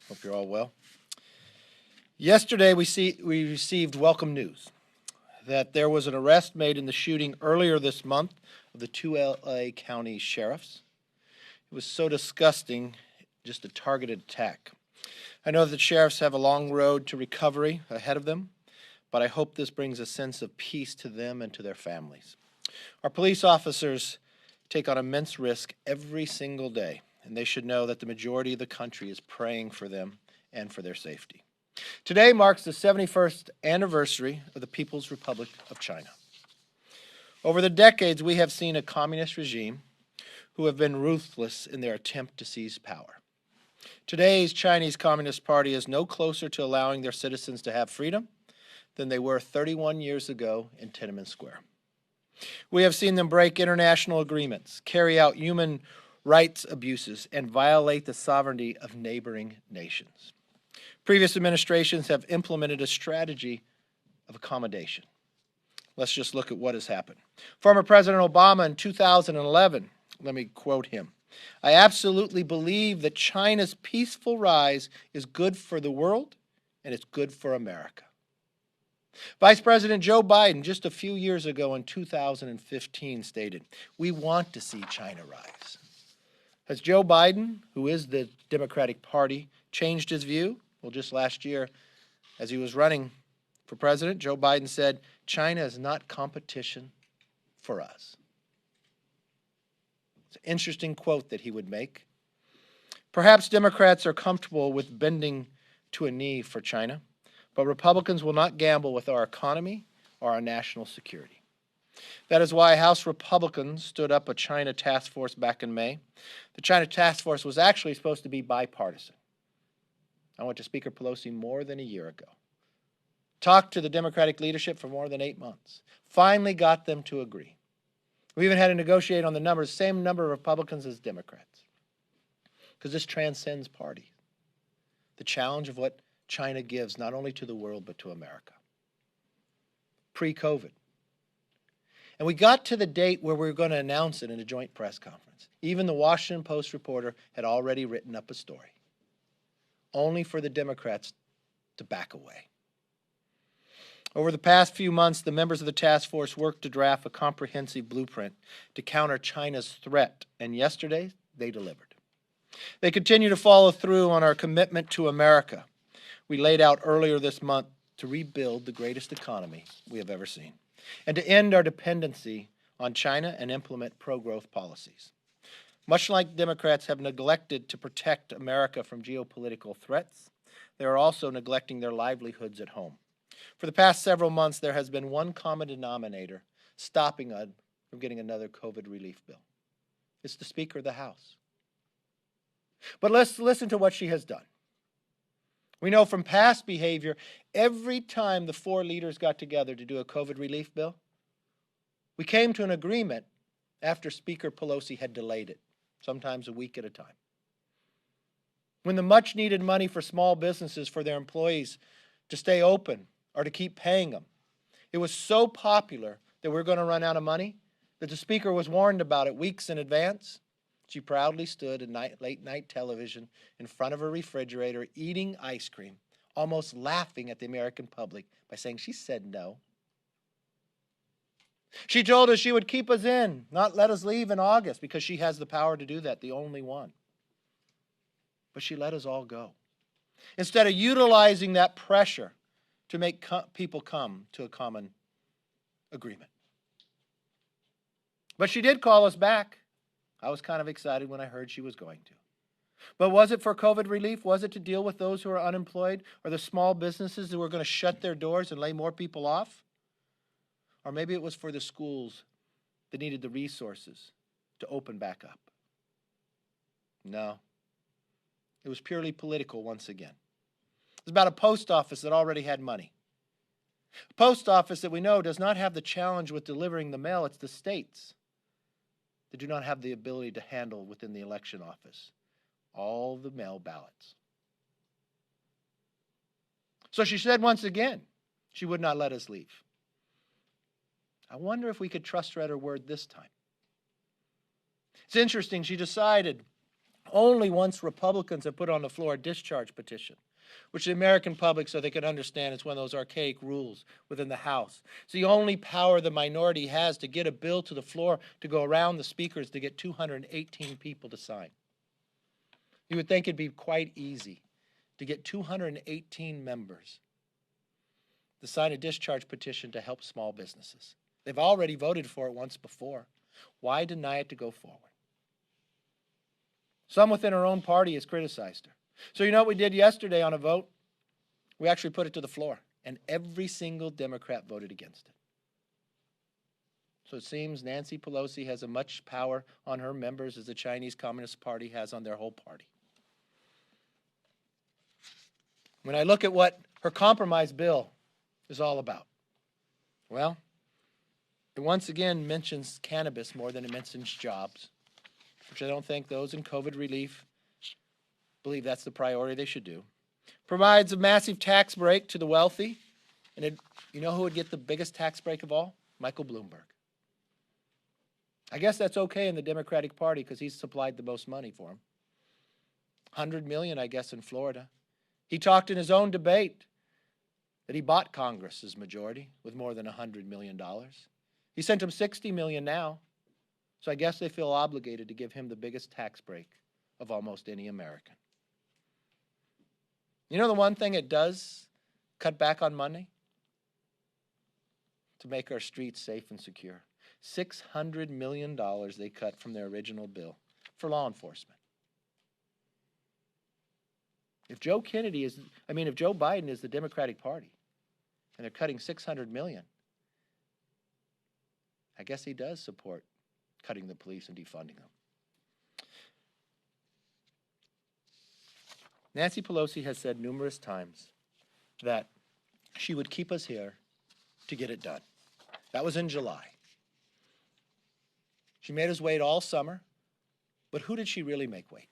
Hope you're all well. Yesterday, we received welcome news that there was an arrest made in the shooting earlier this month of the two LA County sheriffs. It was so disgusting, just a targeted attack. I know that sheriffs have a long road to recovery ahead of them, but I hope this brings a sense of peace to them and to their families. Our police officers take on immense risk every single day, and they should know that the majority of the country is praying for them and for their safety. Today marks the 71st anniversary of the People's Republic of China. Over the decades, we have seen a communist regime who have been ruthless in their attempt to seize power. Today's Chinese Communist Party is no closer to allowing their citizens to have freedom than they were 31 years ago in Tiananmen Square. We have seen them break international agreements, carry out human rights abuses, and violate the sovereignty of neighboring nations. Previous administrations have implemented a strategy of accommodation. Let's just look at what has happened. Former President Obama in 2011, let me quote him, "I absolutely believe that China's peaceful rise is good for the world and it's good for America." Vice President Joe Biden, just a few years ago in 2015, stated, "We want to see China rise." Has Joe Biden, who is the Democratic Party, changed his view? Well, just last year, as he was running for president, Joe Biden said, "China is not competition for us." It's an interesting quote that he would make. Perhaps Democrats are comfortable with bending to a knee for China, but Republicans will not gamble with our economy or our national security. That is why House Republicans stood up a China task force back in May. The China task force was actually supposed to be bipartisan. I went to Speaker Pelosi more than a year ago. Talked to the Democratic leadership for more than 8 months. Finally got them to agree. We even had to negotiate on the numbers, same number of Republicans as Democrats. Because this transcends party. The challenge of what China gives not only to the world but to America. Pre-COVID. And we got to the date where we were going to announce it in a joint press conference. Even the Washington Post reporter had already written up a story. Only for the Democrats to back away. Over the past few months, the members of the task force worked to draft a comprehensive blueprint to counter China's threat, and yesterday they delivered. They continue to follow through on our commitment to America we laid out earlier this month to rebuild the greatest economy we have ever seen, and to end our dependency on China and implement pro-growth policies. Much like Democrats have neglected to protect America from geopolitical threats, they are also neglecting their livelihoods at home. For the past several months, there has been one common denominator stopping us from getting another COVID relief bill. It's the Speaker of the House. But let's listen to what she has done. We know from past behavior, every time the four leaders got together to do a COVID relief bill, we came to an agreement after Speaker Pelosi had delayed it, sometimes a week at a time. When the much-needed money for small businesses, for their employees to stay open or to keep paying them, it was so popular that we were going to run out of money that the Speaker was warned about it weeks in advance. She proudly stood at late-night television in front of her refrigerator, eating ice cream, almost laughing at the American public by saying she said no. She told us she would keep us in, not let us leave in August, because she has the power to do that, the only one. But she let us all go. Instead of utilizing that pressure to make people come to a common agreement. But she did call us back. I was kind of excited when I heard she was going to. But was it for COVID relief? Was it to deal with those who are unemployed or the small businesses who were going to shut their doors and lay more people off? Or maybe it was for the schools that needed the resources to open back up. No. It was purely political once again. It was about a post office that already had money. A post office that we know does not have the challenge with delivering the mail. It's the states that do not have the ability to handle within the election office all the mail ballots. So she said once again, she would not let us leave. I wonder if we could trust her at her word this time. It's interesting, she decided only once Republicans have put on the floor a discharge petition, which the American public, so they can understand, it's one of those archaic rules within the House. It's the only power the minority has to get a bill to the floor to go around the speakers to get 218 people to sign. You would think it'd be quite easy to get 218 members to sign a discharge petition to help small businesses. They've already voted for it once before. Why deny it to go forward? Some within her own party has criticized her. So you know what we did yesterday on a vote? We actually put it to the floor, and every single Democrat voted against it. So it seems Nancy Pelosi has as much power on her members as the Chinese Communist Party has on their whole party. When I look at what her compromise bill is all about, well, it once again mentions cannabis more than it mentions jobs, which I don't think those in COVID relief believe that's the priority they should do. Provides a massive tax break to the wealthy. And you know who would get the biggest tax break of all? Michael Bloomberg. I guess that's okay in the Democratic Party because he's supplied the most money for him. $100 million, I guess, in Florida. He talked in his own debate that he bought Congress's majority with more than $100 million. He sent him $60 million now. So I guess they feel obligated to give him the biggest tax break of almost any American. You know the one thing it does cut back on money? To make our streets safe and secure. $600 million they cut from their original bill for law enforcement. If Joe Biden is the Democratic Party and they're cutting $600 million, I guess he does support cutting the police and defunding them. Nancy Pelosi has said numerous times that she would keep us here to get it done. That was in July. She made us wait all summer, but who did she really make wait?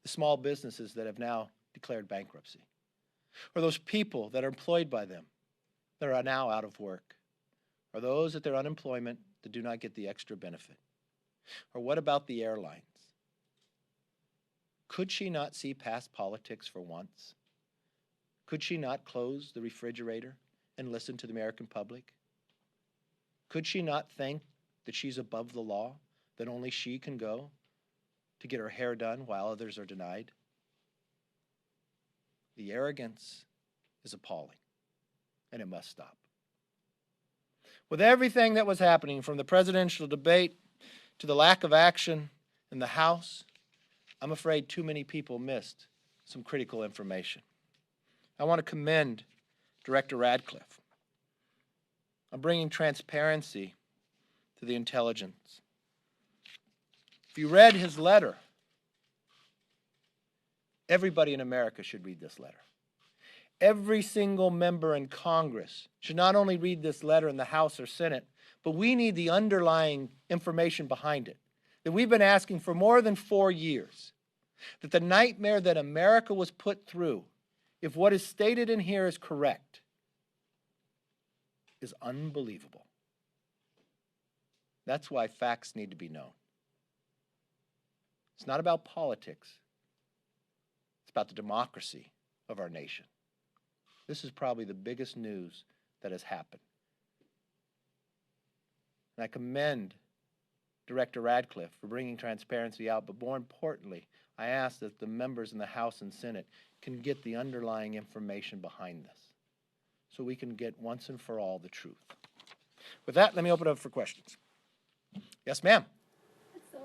The small businesses that have now declared bankruptcy, or those people that are employed by them that are now out of work, or those at their unemployment that do not get the extra benefit. Or what about the airlines? Could she not see past politics for once? Could she not close the refrigerator and listen to the American public? Could she not think that she's above the law, that only she can go to get her hair done while others are denied? The arrogance is appalling, and it must stop. With everything that was happening, from the presidential debate to the lack of action in the House, I'm afraid too many people missed some critical information. I want to commend Director Radcliffe on bringing transparency to the intelligence. If you read his letter, everybody in America should read this letter. Every single member in Congress should not only read this letter in the House or Senate, but we need the underlying information behind it that we've been asking for more than 4 years. That the nightmare that America was put through, if what is stated in here is correct, is unbelievable. That's why facts need to be known. It's not about politics. It's about the democracy of our nation. This is probably the biggest news that has happened. And I commend Director Radcliffe for bringing transparency out, but more importantly, I ask that the members in the House and Senate can get the underlying information behind this so we can get once and for all the truth. With that, let me open it up for questions. Yes, ma'am. So,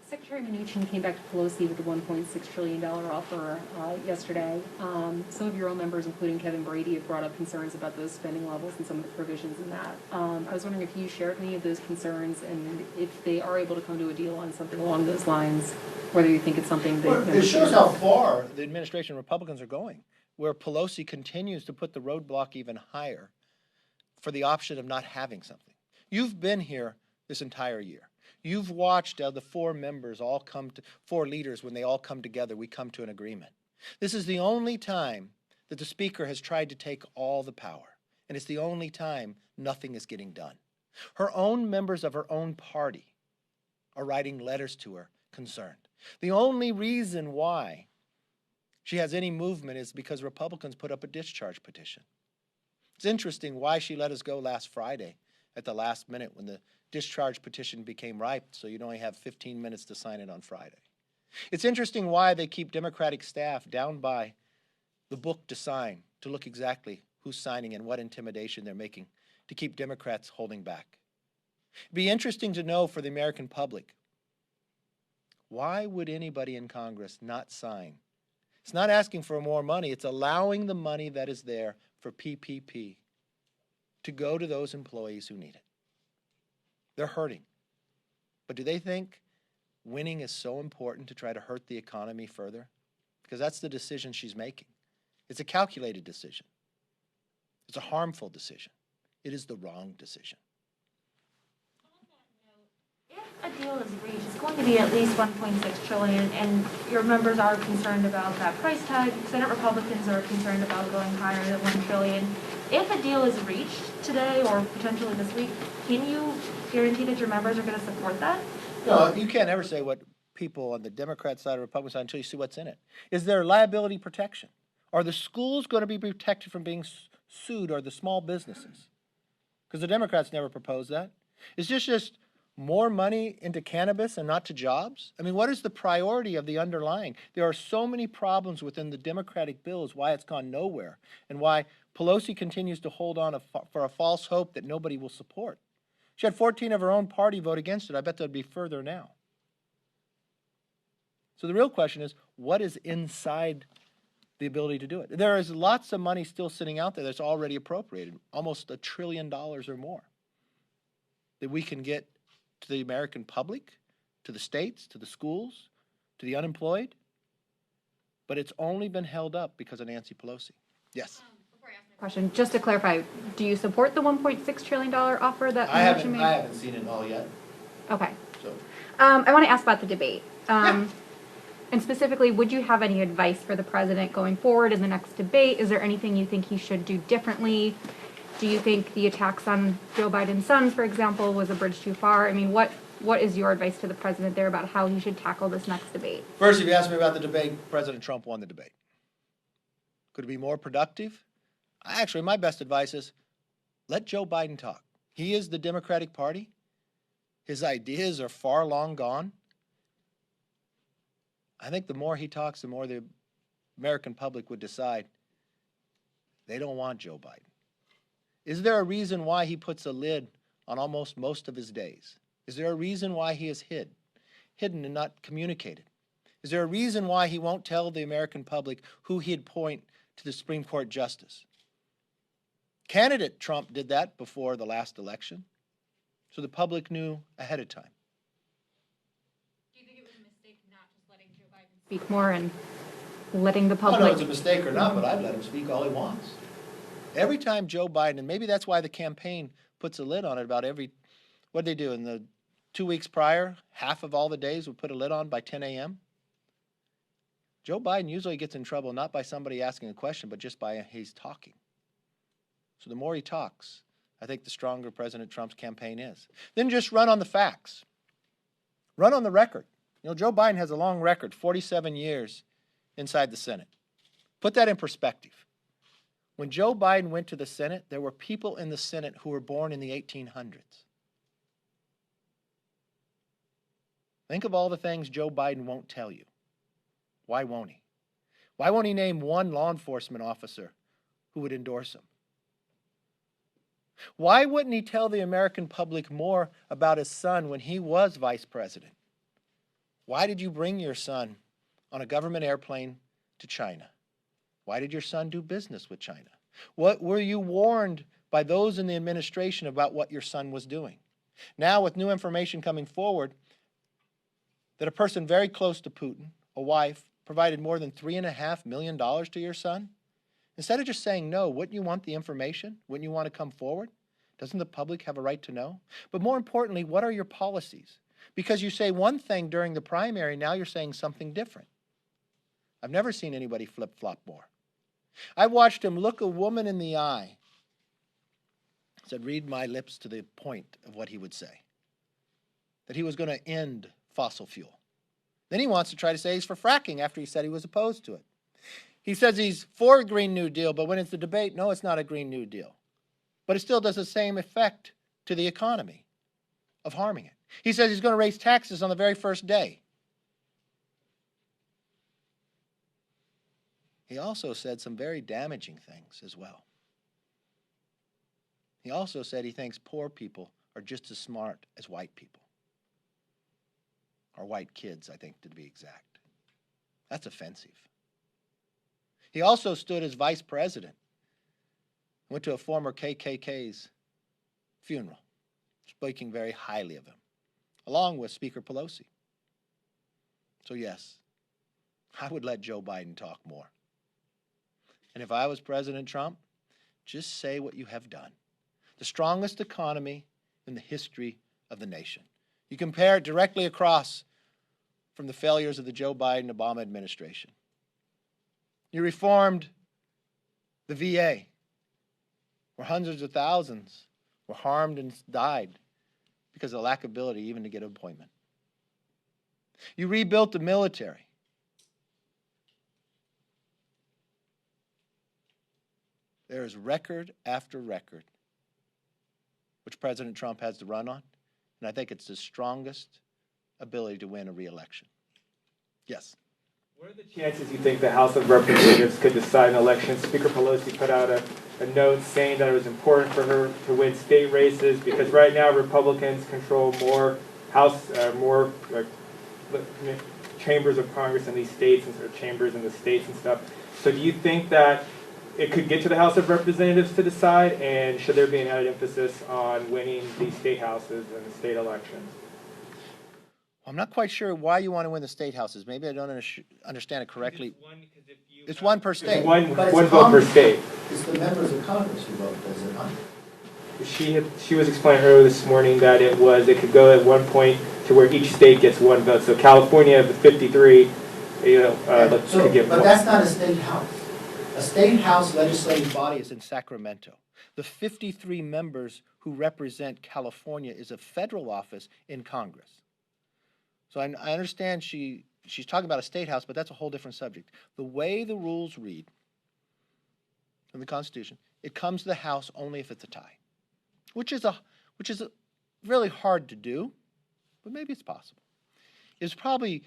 Secretary Mnuchin came back to Pelosi with the $1.6 trillion offer yesterday. Some of your own members, including Kevin Brady, have brought up concerns about those spending levels and some of the provisions in that. I was wondering if you shared any of those concerns, and if they are able to come to a deal on something along those lines, whether you think it's something that... Well, it shows how far the administration Republicans are going, where Pelosi continues to put the roadblock even higher for the option of not having something. You've been here this entire year. You've watched the four leaders, when they all come together, we come to an agreement. This is the only time that the Speaker has tried to take all the power, and it's the only time nothing is getting done. Her own members of her own party are writing letters to her concerned. The only reason why she has any movement is because Republicans put up a discharge petition. It's interesting why she let us go last Friday at the last minute when the discharge petition became ripe, so you'd only have 15 minutes to sign it on Friday. It's interesting why they keep Democratic staff down by the book to sign, to look exactly who's signing and what intimidation they're making to keep Democrats holding back. It'd be interesting to know for the American public, why would anybody in Congress not sign? It's not asking for more money, it's allowing the money that is there for PPP to go to those employees who need it. They're hurting. But do they think winning is so important to try to hurt the economy further? Because that's the decision she's making. It's a calculated decision. It's a harmful decision. It is the wrong decision. If a deal is reached, it's going to be at least $1.6 trillion, and your members are concerned about that price tag. Senate Republicans are concerned about going higher than $1 trillion. If a deal is reached today or potentially this week, can you guarantee that your members are going to support that? No, you can't ever say what people on the Democrat side or Republican side until you see what's in it. Is there liability protection? Are the schools going to be protected from being sued, or the small businesses? Because the Democrats never proposed that. Is this just more money into cannabis and not to jobs? I mean, what is the priority of the underlying? There are so many problems within the Democratic bills, why it's gone nowhere, and why Pelosi continues to hold on for a false hope that nobody will support. She had 14 of her own party vote against it. I bet there'll be further now. So the real question is, what is inside the ability to do it? There is lots of money still sitting out there that's already appropriated, almost $1 trillion or more, that we can get to the American public, to the states, to the schools, to the unemployed. But it's only been held up because of Nancy Pelosi. Yes? Before I ask my question, just to clarify, do you support the $1.6 trillion offer that I Manchin made? haven't seen it all yet. Okay. So I want to ask about the debate. Yeah. And specifically, would you have any advice for the president going forward in the next debate? Is there anything you think he should do differently? Do you think the attacks on Joe Biden's sons, for example, was a bridge too far? I mean, what is your advice to the president there about how he should tackle this next debate? first, if you ask me about the debate, President Trump won the debate. Could it be more productive? Actually, my best advice is let Joe Biden talk. He is the Democratic Party. His ideas are far long gone. I think the more he talks, the more the American public would decide they don't want Joe Biden. Is there a reason why he puts a lid on almost most of his days? Is there a reason why he is hidden and not communicated? Is there a reason why he won't tell the American public who he'd point to the Supreme Court justice? Candidate Trump did that before the last election, so the public knew ahead of time. Do you think it was a mistake not just letting Joe Biden speak more and letting the I don't know public... if it's a mistake or not, but I'd let him speak all he wants. Every time Joe Biden, and maybe that's why the campaign puts a lid on it about what did they do in the 2 weeks prior? Half of all the days would put a lid on by 10 a.m. Joe Biden usually gets in trouble not by somebody asking a question, but just by he's talking. So the more he talks, I think the stronger President Trump's campaign is. Then just run on the facts. Run on the record. You know, Joe Biden has a long record, 47 years inside the Senate. Put that in perspective. When Joe Biden went to the Senate, there were people in the Senate who were born in the 1800s. Think of all the things Joe Biden won't tell you. Why won't he? Why won't he name one law enforcement officer who would endorse him? Why wouldn't he tell the American public more about his son when he was vice president? Why did you bring your son on a government airplane to China? Why did your son do business with China? What were you warned by those in the administration about what your son was doing? Now, with new information coming forward, that a person very close to Putin, a wife, provided more than $3.5 million to your son? Instead of just saying no, wouldn't you want the information? Wouldn't you want to come forward? Doesn't the public have a right to know? But more importantly, what are your policies? Because you say one thing during the primary, now you're saying something different. I've never seen anybody flip-flop more. I watched him look a woman in the eye. Said, read my lips to the point of what he would say. That he was going to end fossil fuel. Then he wants to try to say he's for fracking after he said he was opposed to it. He says he's for a Green New Deal, but when it's the debate, no, it's not a Green New Deal. But it still does the same effect to the economy of harming it. He says he's going to raise taxes on the very first day. He also said some very damaging things as well. He also said he thinks poor people are just as smart as white people. Or white kids, I think, to be exact. That's offensive. He also stood as vice president, went to a former KKK's funeral, speaking very highly of him, along with Speaker Pelosi. So yes, I would let Joe Biden talk more. And if I was President Trump, just say what you have done. The strongest economy in the history of the nation. You compare it directly across from the failures of the Joe Biden-Obama administration. You reformed the VA, where hundreds of thousands were harmed and died because of lack of ability even to get an appointment. You rebuilt the military. There is record after record which President Trump has to run on, and I think it's his strongest ability to win a re-election. Yes? What are the chances you think the House of Representatives could decide an election? Speaker Pelosi put out a note saying that it was important for her to win state races because right now Republicans control more chambers of Congress in these states or chambers in the states and stuff. So do you think that it could get to the House of Representatives to decide, and should there be an added emphasis on winning these state houses and the state elections? I'm not quite sure why you want to win the state houses. Maybe I don't understand it correctly. It's one per state. One vote per state. It's the members of Congress who vote, does it not? She was explaining earlier this morning that it could go at one point to where each state gets one vote. So California, the 53, could get but one. that's not a state house. A state house legislative Body is in Sacramento. The 53 members who represent California is a federal office in Congress. So I understand she's talking about a state house, but that's a whole different subject. The way the rules read in the Constitution, it comes to the House only if it's a tie, which is really hard to do, but maybe it's possible. It's probably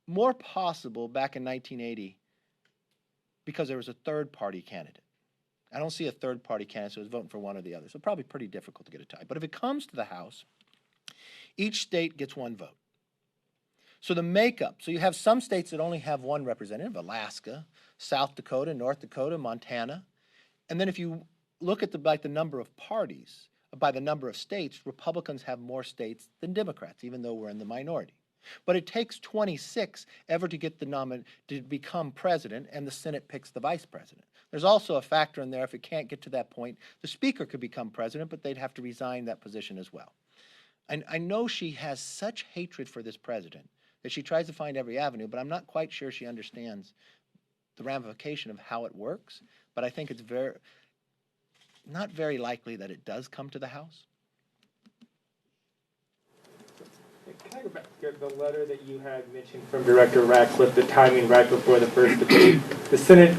more possible back in 1980 because there was a third-party candidate. I don't see a third-party candidate, so I was voting for one or the other. So probably pretty difficult to get a tie. But if it comes to the House, each state gets one vote. So the makeup, so you have some states that only have one representative, Alaska, South Dakota, North Dakota, Montana. And then if you look at the number of parties, by the number of states, Republicans have more states than Democrats, even though we're in the minority. But it takes 26 ever to get to become president, and the Senate picks the vice president. There's also a factor in there, if it can't get to that point, the speaker could become president, but they'd have to resign that position as well. And I know she has such hatred for this president that she tries to find every avenue, but I'm not quite sure she understands the ramification of how it works. But I think it's not very likely that it does come to the House. Can I go back to the letter that you had mentioned from Director Ratcliffe, the timing right before the first debate? The Senate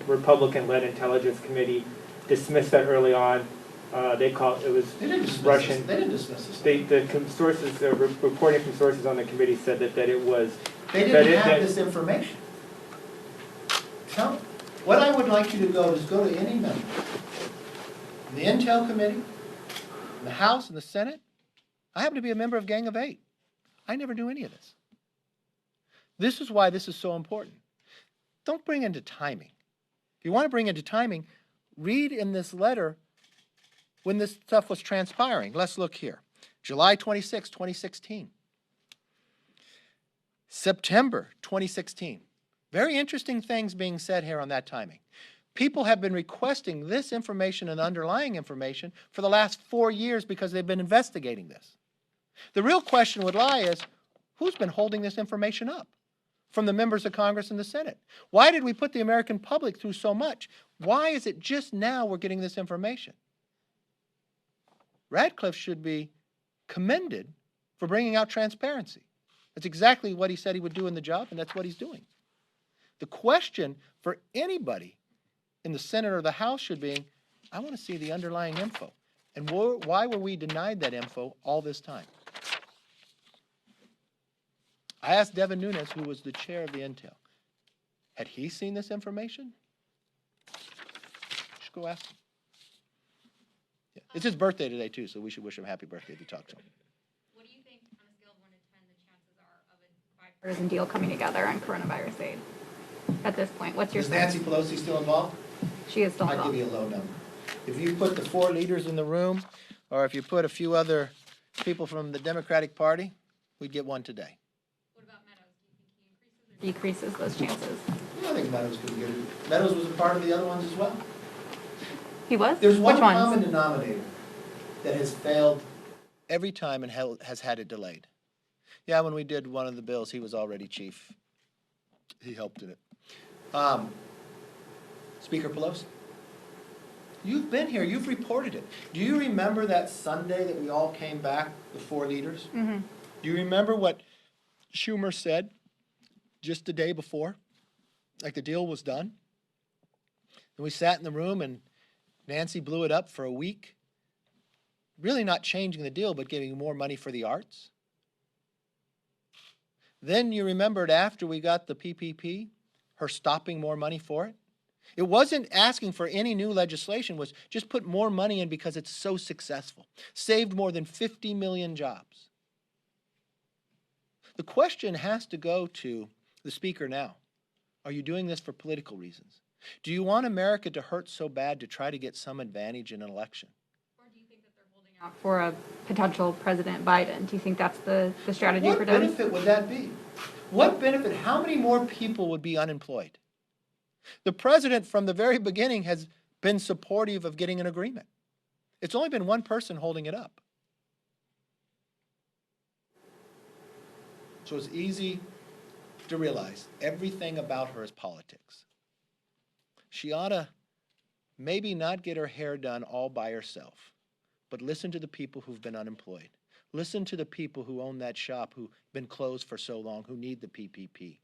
Republican-led Intelligence Committee dismissed that early on. They didn't Russian. They didn't dismiss it. The reporting from sources on the committee said that it was. They didn't have this information. What I would like you to go to any member, the Intel Committee, The House and the Senate. I happen to be a member of Gang of Eight. I never do any of this. This is why this is so important. Don't bring into timing. If you want to bring into timing, read in this letter when this stuff was transpiring. Let's look here. July 26, 2016. September 2016. Very interesting things being said here on that timing. People have been requesting this information and underlying information for the last 4 years because they've been investigating this. The real question would lie is, who's been holding this information up from the members of Congress and the Senate? Why did we put the American public through so much? Why is it just now we're getting this information? Ratcliffe should be commended for bringing out transparency. That's exactly what he said he would do in the job, and that's what he's doing. The question for anybody in the Senate or the House should be, I want to see the underlying info. And why were we denied that info all this time? I asked Devin Nunes, who was the chair of the Intel, had he seen this information? Just go ask him. Yeah. It's his birthday today, too, so we should wish him happy birthday if you talk to him. What do you think, on a scale of 1 to 10, the chances are of a bipartisan deal coming together on coronavirus aid at this point? What's your Is sense? Nancy Pelosi still involved? She is still I'd give involved. you a low number. If you put the 4 leaders in the room, or if you put a few other people from the Democratic Party, we'd get one today. What about Meadows? Do you think he increases or Decreases those chances. I think Meadows could get it. Meadows was a part of the other ones as well. He was? There's one Which ones? common denominator that has failed. Every time and has had it delayed. Yeah, when we did one of the bills, he was already chief. He helped in it. Speaker Pelosi, you've been here, you've reported it. Do you remember that Sunday that we all came back, the 4 leaders? Mm-hmm. Do you remember what Schumer said just the day before? Like the deal was done? And we sat in the room and Nancy blew it up for a week. Really not changing the deal, but giving more money for the arts. Then you remembered after we got the PPP, her stopping more money for it. It wasn't asking for any new legislation, it was just put more money in because it's so successful. Saved more than 50 million jobs. The question has to go to the speaker now. Are you doing this for political reasons? Do you want America to hurt so bad to try to get some advantage in an election? Or do you think that they're holding out for a potential President Biden? Do you think that's the strategy What for them? benefit would that be? What benefit? How many more people? People would be unemployed. The president from the very beginning has been supportive of getting an agreement. It's only been one person holding it up. So it's easy to realize everything about her is politics. She ought to maybe not get her hair done all by herself, but listen to the people who've been unemployed. Listen to the people who own that shop who've been closed for so long, who need the PPP.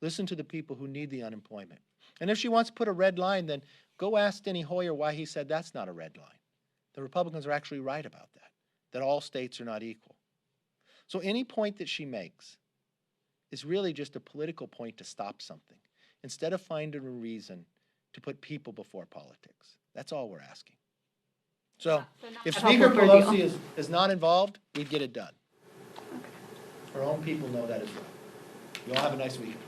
Listen to the people who need the unemployment. And if she wants to put a red line, then go ask Steny Hoyer why he said that's not a red line. The Republicans are actually right about that all states are not equal. So any point that she makes is really just a political point to stop something, instead of finding a reason to put people before politics. That's all we're asking. So if helpful Speaker for a deal. Pelosi is not involved, we'd get it done. Her own people know that as well. You all have a nice weekend.